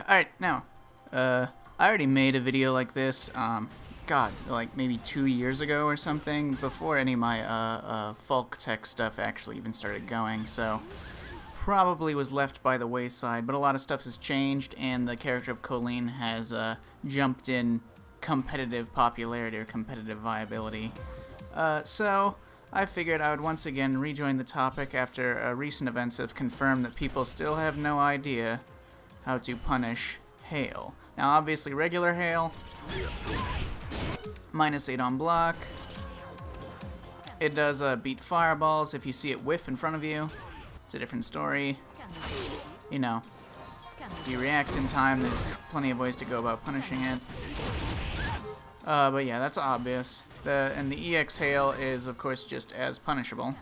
Alright, now, I already made a video like this, God, like maybe 2 years ago or something, before any of my folk tech stuff actually even started going, so probably was left by the wayside, but a lot of stuff has changed, and the character of Kolin has jumped in competitive popularity or competitive viability. So I figured I would once again rejoin the topic after recent events have confirmed that people still have no idea how to punish Hail. Now obviously regular Hail, -8 on block. It does beat fireballs if you see it whiff in front of you. It's a different story. You know, if you react in time, there's plenty of ways to go about punishing it. But yeah, that's obvious. And the EX Hail is, of course, just as punishable.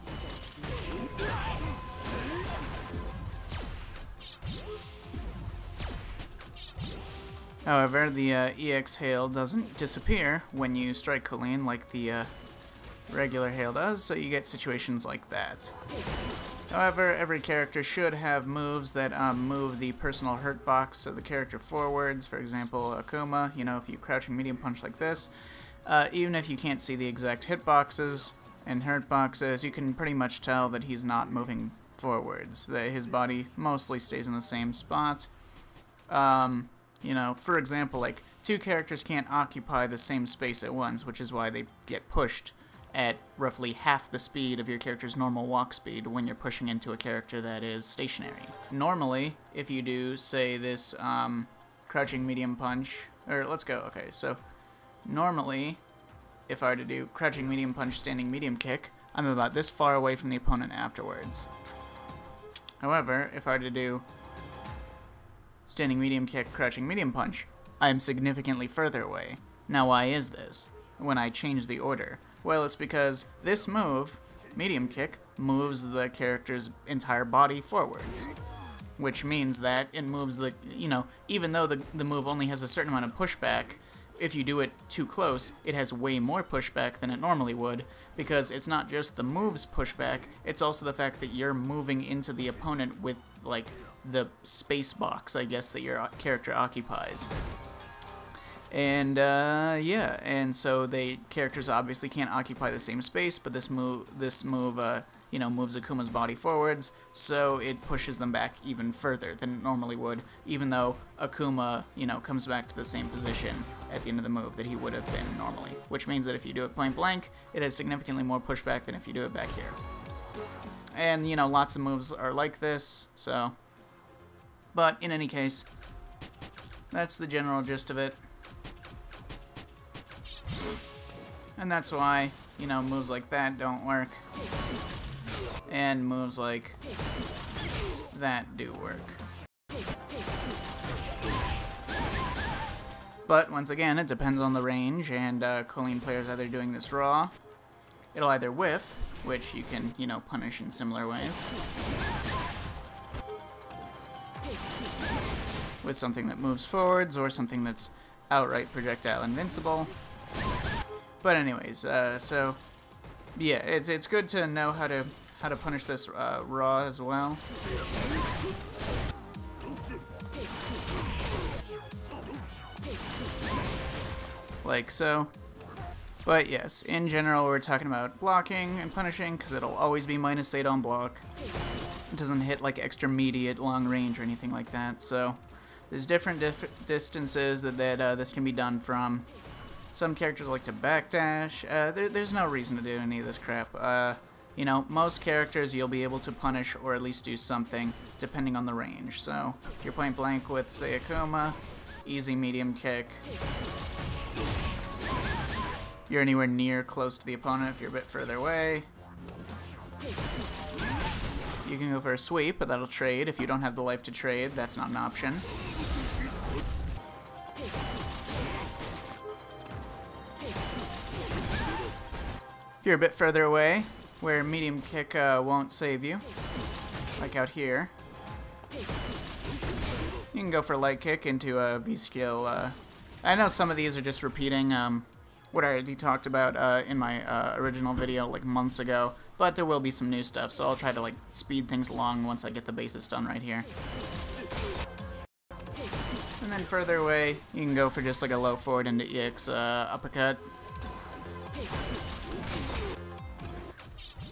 However, the EX Hail doesn't disappear when you strike Kolin like the regular Hail does, so you get situations like that. However, every character should have moves that move the personal hurt box of the character forwards. For example, Akuma, you know, if you crouching medium punch like this, even if you can't see the exact hitboxes and hurt boxes, you can pretty much tell that he's not moving forwards, that his body mostly stays in the same spot. You know, for example, like, two characters can't occupy the same space at once, which is why they get pushed at roughly half the speed of your character's normal walk speed when you're pushing into a character that is stationary. Normally, if you do, say, this crouching medium punch, or let's go, okay, so normally, if I were to do crouching medium punch, standing medium kick, I'm about this far away from the opponent afterwards. However, if I were to do standing medium kick, crouching medium punch, I'm significantly further away. Now why is this? When I change the order? Well, it's because this move, medium kick, moves the character's entire body forwards. Which means that it moves the, you know, even though the move only has a certain amount of pushback, if you do it too close, it has way more pushback than it normally would, because it's not just the move's pushback, it's also the fact that you're moving into the opponent with, like, the space box, I guess, that your character occupies. And, yeah, and so characters obviously can't occupy the same space, but this move, you know, moves Akuma's body forwards, so it pushes them back even further than it normally would, even though Akuma, you know, comes back to the same position at the end of the move that he would have been normally. Which means that if you do it point blank, it has significantly more pushback than if you do it back here. And, you know, lots of moves are like this, so. But, in any case, that's the general gist of it. And that's why, you know, moves like that don't work. And moves like that do work. But, once again, it depends on the range, and Kolin players either doing this raw. It'll either whiff, which you can, you know, punish in similar ways, with something that moves forwards, or something that's outright projectile invincible. But anyways, so yeah, it's good to know how to punish this raw as well. Like so. But yes, in general, we're talking about blocking and punishing, because it'll always be -8 on block. It doesn't hit like extra immediate long range or anything like that, so there's different distances that this can be done from. Some characters like to backdash. There's no reason to do any of this crap. You know, most characters you'll be able to punish or at least do something depending on the range. So if you're point blank with, say, Akuma, easy medium kick. If you're anywhere near close to the opponent, if you're a bit further away, you can go for a sweep, but that'll trade. If you don't have the life to trade, that's not an option. If you're a bit further away, where medium kick won't save you, like out here, you can go for light kick into a V-skill. I know some of these are just repeating what I already talked about in my original video like months ago, but there will be some new stuff, so I'll try to like speed things along once I get the basis done right here. And then further away, you can go for just like a low forward into EX uppercut.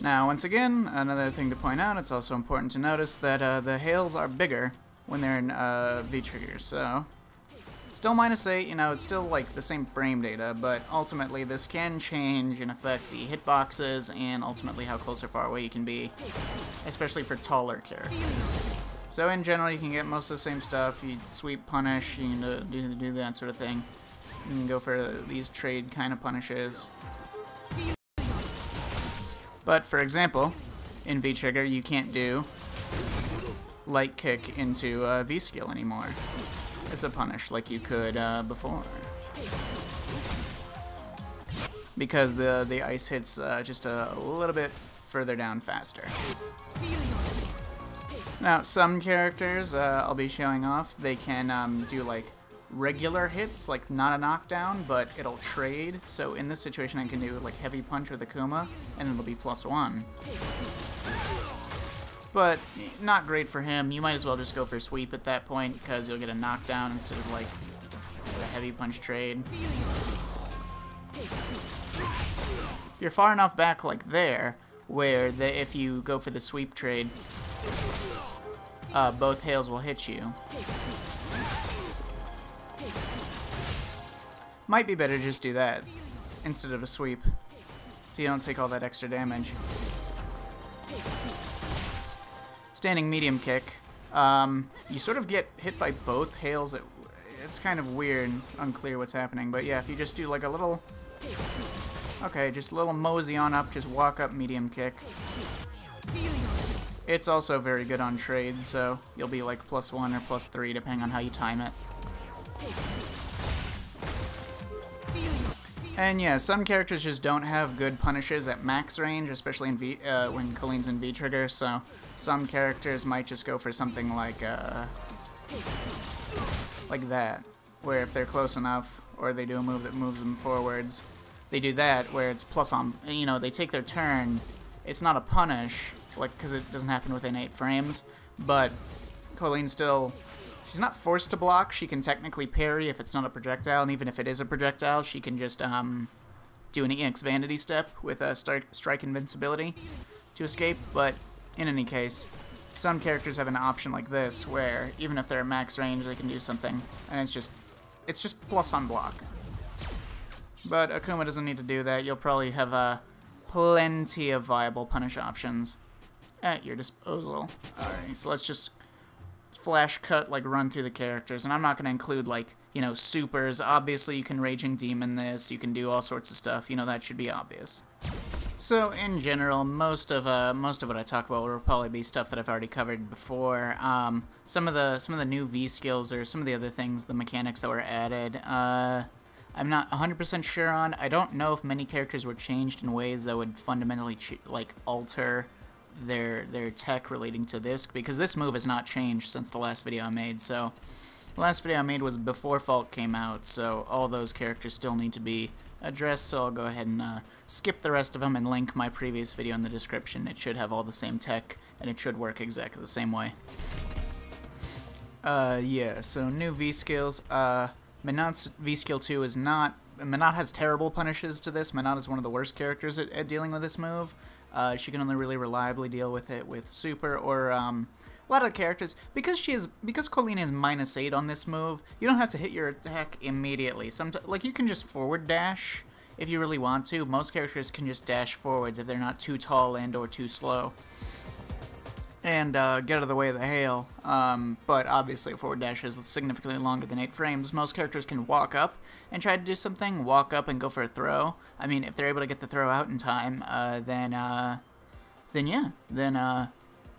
Now, once again, another thing to point out, it's also important to notice that the hails are bigger when they're in V-triggers, so still -8, you know, it's still like the same frame data, but ultimately this can change and affect the hitboxes and ultimately how close or far away you can be, especially for taller characters. So in general, you can get most of the same stuff. You sweep, punish, you can do that sort of thing. You can go for these trade kind of punishes. But for example, in V-trigger, you can't do light kick into V-skill anymore. It's a punish like you could before, because the ice hits just a little bit further down faster. Now, some characters I'll be showing off, they can do like regular hits, like not a knockdown, but it'll trade. So in this situation, I can do like heavy punch with Akuma, and it'll be +1. But not great for him. You might as well just go for sweep at that point, because you'll get a knockdown instead of like a heavy punch trade. You're far enough back like there, where if you go for the sweep trade, both hails will hit you. Might be better to just do that instead of a sweep, so you don't take all that extra damage. Standing medium kick, you sort of get hit by both hails. It's kind of weird, unclear what's happening, but yeah, if you just do like a little, okay, just a little mosey on up, just walk up medium kick. It's also very good on trade, so you'll be like +1 or +3 depending on how you time it. And yeah, some characters just don't have good punishes at max range, especially in when Kolin's in V-trigger, so some characters might just go for something like that, where if they're close enough, or they do a move that moves them forwards, they do that, where it's plus on, you know, they take their turn, it's not a punish, like, because it doesn't happen within 8 frames, but Kolin still, she's not forced to block. She can technically parry if it's not a projectile, and even if it is a projectile, she can just do an EX Vanity step with a strike invincibility to escape. But in any case, some characters have an option like this, where even if they're at max range, they can do something, and it's just plus on block. But Akuma doesn't need to do that. You'll probably have plenty of viable punish options at your disposal. Alright, so let's just flash cut, like, run through the characters, and I'm not going to include, like, you know, supers. Obviously, you can Raging Demon this, you can do all sorts of stuff, you know, that should be obvious. So, in general, most of what I talk about will probably be stuff that I've already covered before. Some of the new V skills, or some of the other things, the mechanics that were added, I'm not 100% sure on. I don't know if many characters were changed in ways that would fundamentally, like, alter their tech relating to this, because this move has not changed since the last video I made. So the last video I made was before Fault came out, so all those characters still need to be addressed, so I'll go ahead and skip the rest of them and link my previous video in the description. It should have all the same tech, and it should work exactly the same way. Yeah, so new V skills. Menat's V skill 2 is not, Menat has terrible punishes to this. Menat is one of the worst characters at dealing with this move. She can only really reliably deal with it with super, or a lot of the characters, because Kolin is -8 on this move, you don't have to hit your attack immediately. Like, you can just forward dash if you really want to. Most characters can just dash forwards if they're not too tall and or too slow, and get out of the way of the hail. But obviously a forward dash is significantly longer than 8 frames. Most characters can walk up and try to do something, walk up and go for a throw. I mean, if they're able to get the throw out in time, then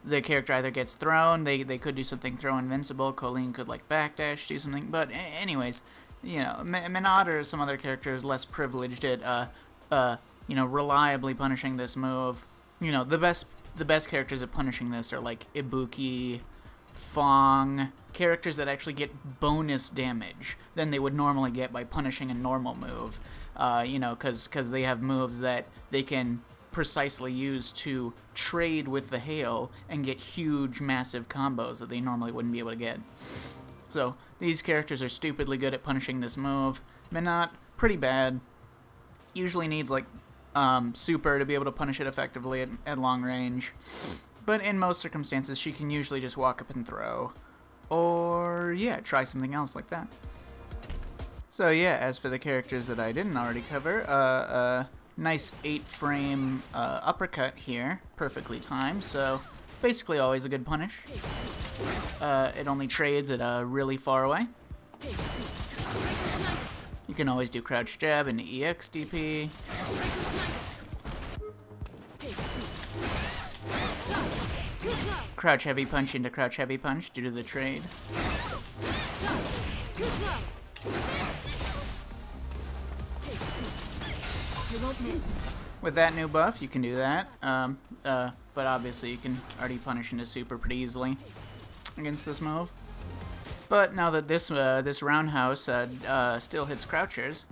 the character either gets thrown, they could do something throw invincible, Kolin could like backdash, do something, but anyways, you know, Menat or some other character is less privileged at, you know, reliably punishing this move. You know, the best characters at punishing this are like Ibuki, Fong, characters that actually get bonus damage than they would normally get by punishing a normal move. You know, because they have moves that they can precisely use to trade with the hail and get huge, massive combos that they normally wouldn't be able to get. So these characters are stupidly good at punishing this move. Minot, pretty bad. Usually needs like super to be able to punish it effectively at long range. But in most circumstances, she can usually just walk up and throw. Or, yeah, try something else like that. So yeah, as for the characters that I didn't already cover, nice 8-frame uppercut here, perfectly timed, so basically always a good punish. It only trades at really far away. You can always do crouch jab and EX DP. Crouch heavy punch into crouch heavy punch due to the trade. With that new buff, you can do that, but obviously you can already punish into super pretty easily against this move. But now that this roundhouse still hits crouchers,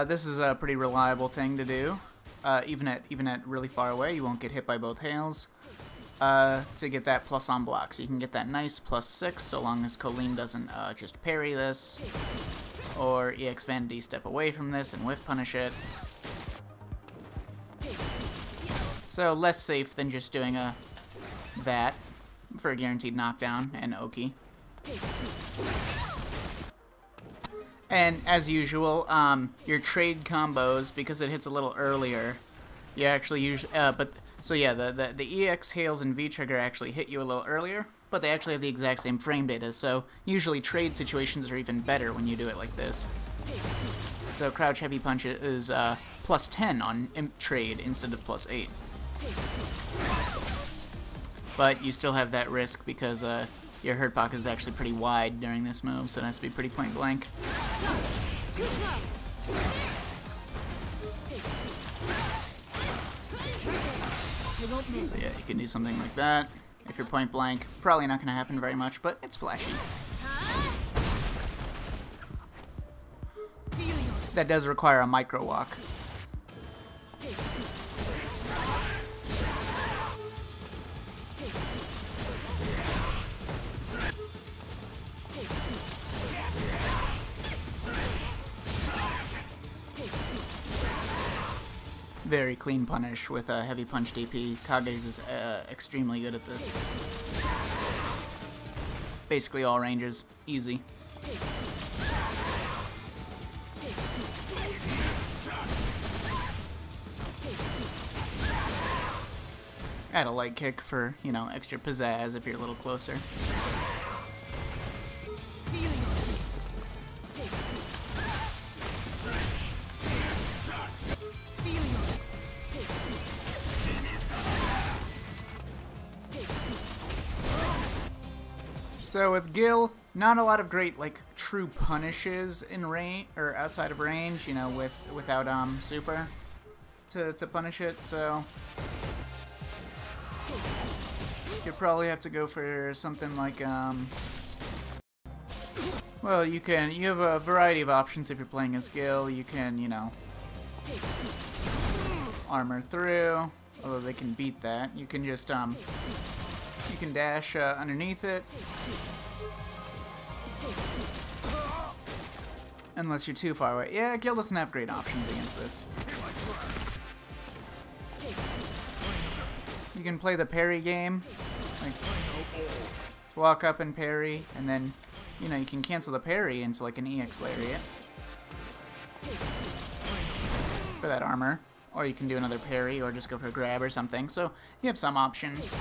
this is a pretty reliable thing to do. Even at really far away, you won't get hit by both hails. To get that plus on block, so you can get that nice +6 so long as Kolin doesn't just parry this, or EX Vanity step away from this and whiff punish it. So less safe than just doing that for a guaranteed knockdown and Oki. And as usual, your trade combos, because it hits a little earlier, you actually use so yeah, the EX Hails and V-Trigger actually hit you a little earlier, but they actually have the exact same frame data, so usually trade situations are even better when you do it like this. So crouch heavy punch is +10 on trade instead of +8. But you still have that risk because your hurt pocket is actually pretty wide during this move, so it has to be pretty point blank. So yeah, you can do something like that. If you're point blank, probably not going to happen very much, but it's flashy. That does require a micro walk. Very clean punish with a heavy punch DP. Kage's is extremely good at this. Basically all ranges, easy. Add a light kick for, you know, extra pizzazz if you're a little closer. So with Gil, not a lot of great like true punishes in range or outside of range, you know, without super to punish it. So you probably have to go for something like well, you have a variety of options if you're playing as Gil. You can, you know, armor through, although they can beat that. You can just you can dash underneath it. Unless you're too far away. Yeah, Gil doesn't have great options against this. You can play the parry game. Like, walk up and parry, and then, you know, you can cancel the parry into like an EX lariat for that armor. Or you can do another parry, or just go for a grab or something. So you have some options.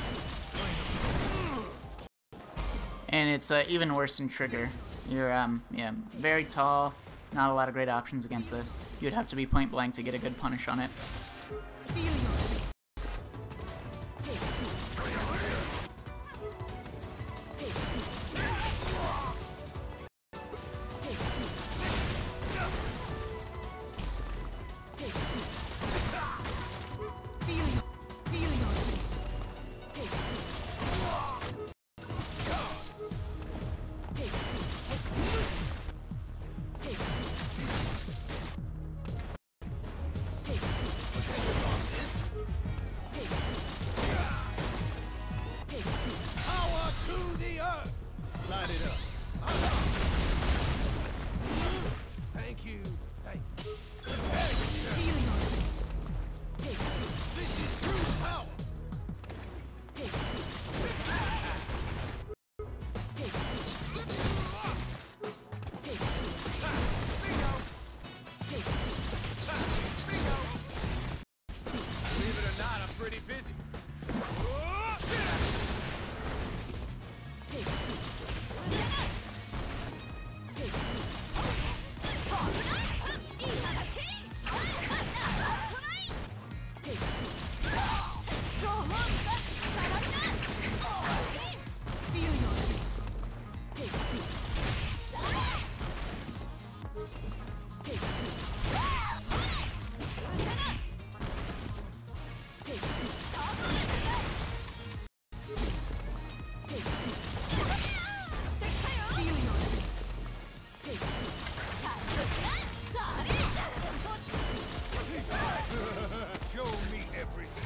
And it's even worse than Trigger. You're, yeah, very tall, not a lot of great options against this. You'd have to be point blank to get a good punish on it. line it up. Thank you. Thank you. This is true power. Believe it or not, I'm pretty busy. Show me everything.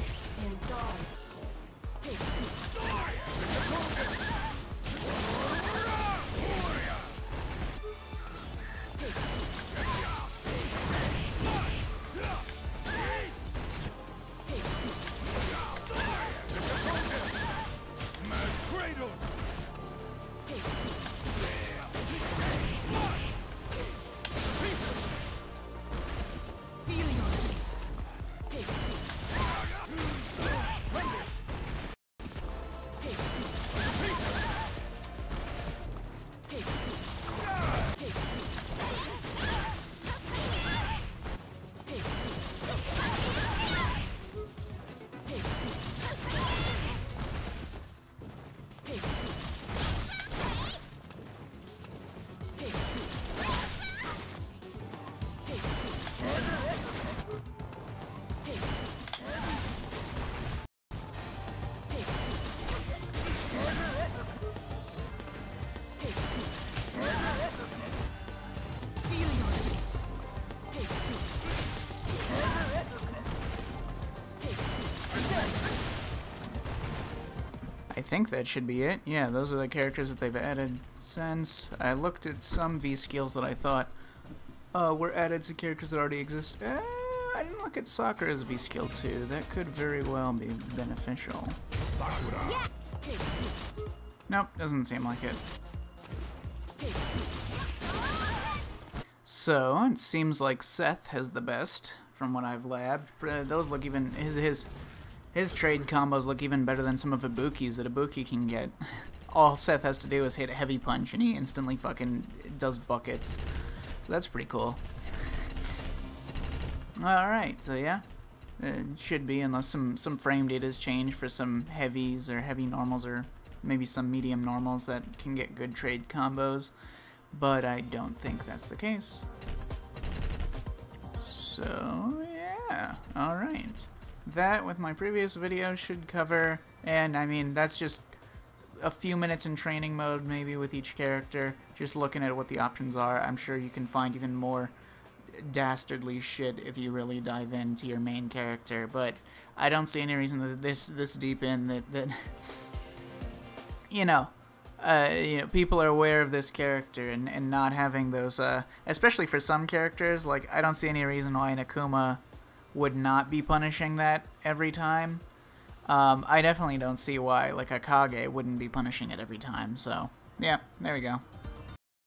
I think that should be it. Yeah, those are the characters that they've added since. I looked at some V skills that I thought were added to characters that already exist. I didn't look at Sakura's V skill too. That could very well be beneficial. Sakura. Nope, doesn't seem like it. So, it seems like Seth has the best from what I've labbed. Those look even... His trade combos look even better than some of Ibuki's that Ibuki can get. All Seth has to do is hit a heavy punch and he instantly fucking does buckets. So that's pretty cool. Alright, so yeah. It should be, unless some frame data has changed for some heavies or heavy normals or maybe some medium normals that can get good trade combos. But I don't think that's the case. So, yeah. Alright. That, with my previous video, should cover, and I mean, that's just a few minutes in training mode, maybe, with each character, just looking at what the options are. I'm sure you can find even more dastardly shit if you really dive into your main character, but I don't see any reason that this deep in that you know, people are aware of this character and not having those, especially for some characters, like, I don't see any reason why Nakuma would not be punishing that every time. I definitely don't see why, like, Akage wouldn't be punishing it every time, so, yeah, there we go.